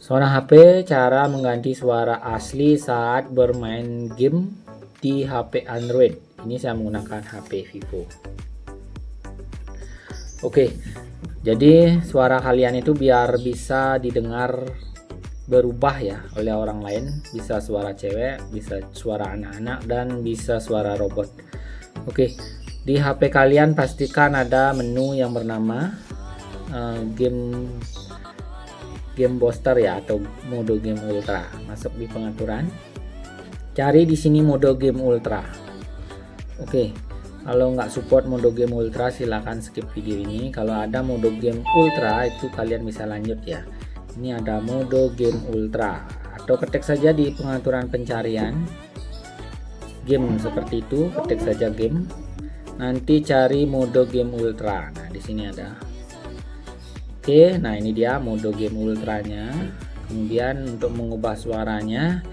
Suara HP, cara mengganti suara asli saat bermain game di HP Android. Ini saya menggunakan HP Vivo. Oke, jadi suara kalian itu biar bisa didengar berubah ya oleh orang lain. Bisa suara cewek, bisa suara anak-anak, dan bisa suara robot. Oke, di HP kalian pastikan ada menu yang bernama game booster ya, atau mode game ultra. Masuk di pengaturan, cari di sini mode game ultra. Oke, kalau nggak support mode game ultra silahkan skip video ini. Kalau ada mode game ultra itu kalian bisa lanjut ya. Ini ada mode game ultra, atau ketik saja di pengaturan pencarian game seperti itu, ketik saja game, nanti cari mode game ultra. Nah, di sini ada. Oke, nah ini dia mode game ultranya. Kemudian untuk mengubah suaranya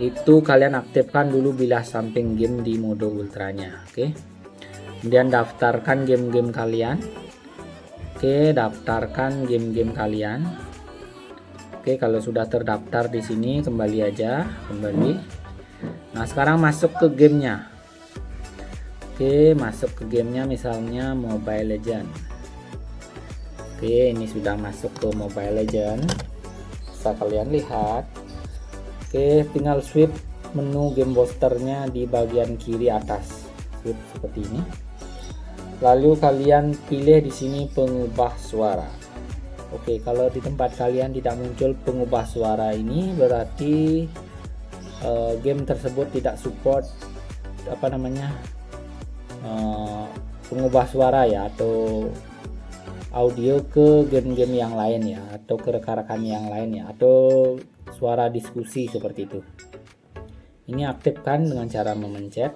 itu kalian aktifkan dulu bilas samping game di mode ultranya. Oke, kemudian daftarkan game-game kalian. Oke, daftarkan game-game kalian. Oke, kalau sudah terdaftar di sini kembali aja, kembali. Nah, sekarang masuk ke gamenya. Oke, masuk ke gamenya, misalnya Mobile Legends. Oke, ini sudah masuk ke Mobile Legends, bisa kalian lihat. Oke, tinggal swipe menu game boosternya di bagian kiri atas, swipe seperti ini. Lalu kalian pilih di sini pengubah suara. Oke, kalau di tempat kalian tidak muncul pengubah suara ini, berarti game tersebut tidak support pengubah suara ya, atau audio ke game-game yang lain ya, atau ke rekan-rekan yang lain ya, atau suara diskusi seperti itu. Ini aktifkan dengan cara memencet,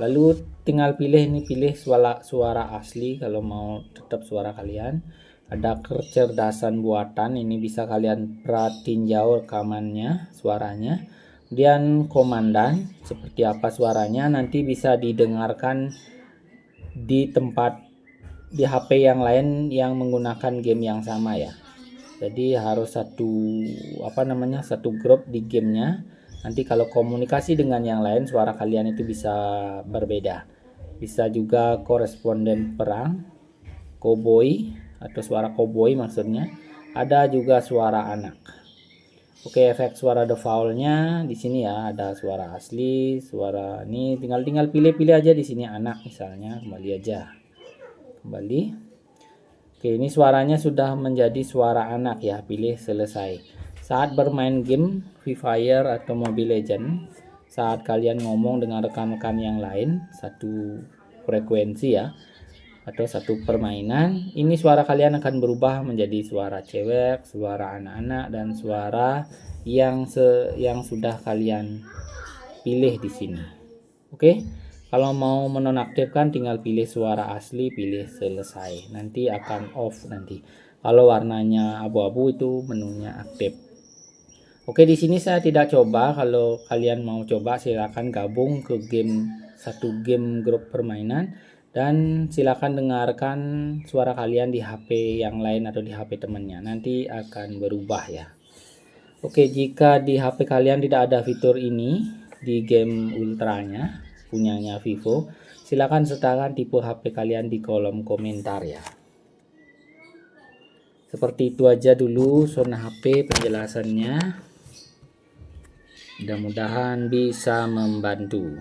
lalu tinggal pilih suara asli. Kalau mau tetap suara kalian, ada kecerdasan buatan, ini bisa kalian tinjau rekamannya, suaranya. Kemudian komandan, seperti apa suaranya, nanti bisa didengarkan di HP yang lain yang menggunakan game yang sama ya. Jadi harus satu grup di gamenya. Nanti kalau komunikasi dengan yang lain, suara kalian itu bisa berbeda. Bisa juga koresponden perang, koboi, atau suara koboi maksudnya. Ada juga suara anak. Oke, efek suara defaultnya di sini ya, ada suara asli, suara ini tinggal pilih aja di sini anak misalnya, kembali aja. Kembali. Oke, ini suaranya sudah menjadi suara anak ya, pilih selesai. Saat bermain game Free Fire atau Mobile Legends, saat kalian ngomong dengan rekan-rekan yang lain, satu frekuensi ya, atau satu permainan, ini suara kalian akan berubah menjadi suara cewek, suara anak-anak, dan suara yang sudah kalian pilih di sini. Oke, kalau mau menonaktifkan tinggal pilih suara asli, pilih selesai, nanti akan off nanti. Kalau warnanya abu-abu itu menunya aktif. Oke, di sini saya tidak coba. Kalau kalian mau coba silakan gabung ke satu game grup permainan, dan silakan dengarkan suara kalian di HP yang lain atau di HP temannya, nanti akan berubah ya. Oke, jika di HP kalian tidak ada fitur ini di game ultranya punyanya Vivo, silakan sertakan tipe HP kalian di kolom komentar ya. Seperti itu aja dulu zona HP penjelasannya. Mudah-mudahan bisa membantu.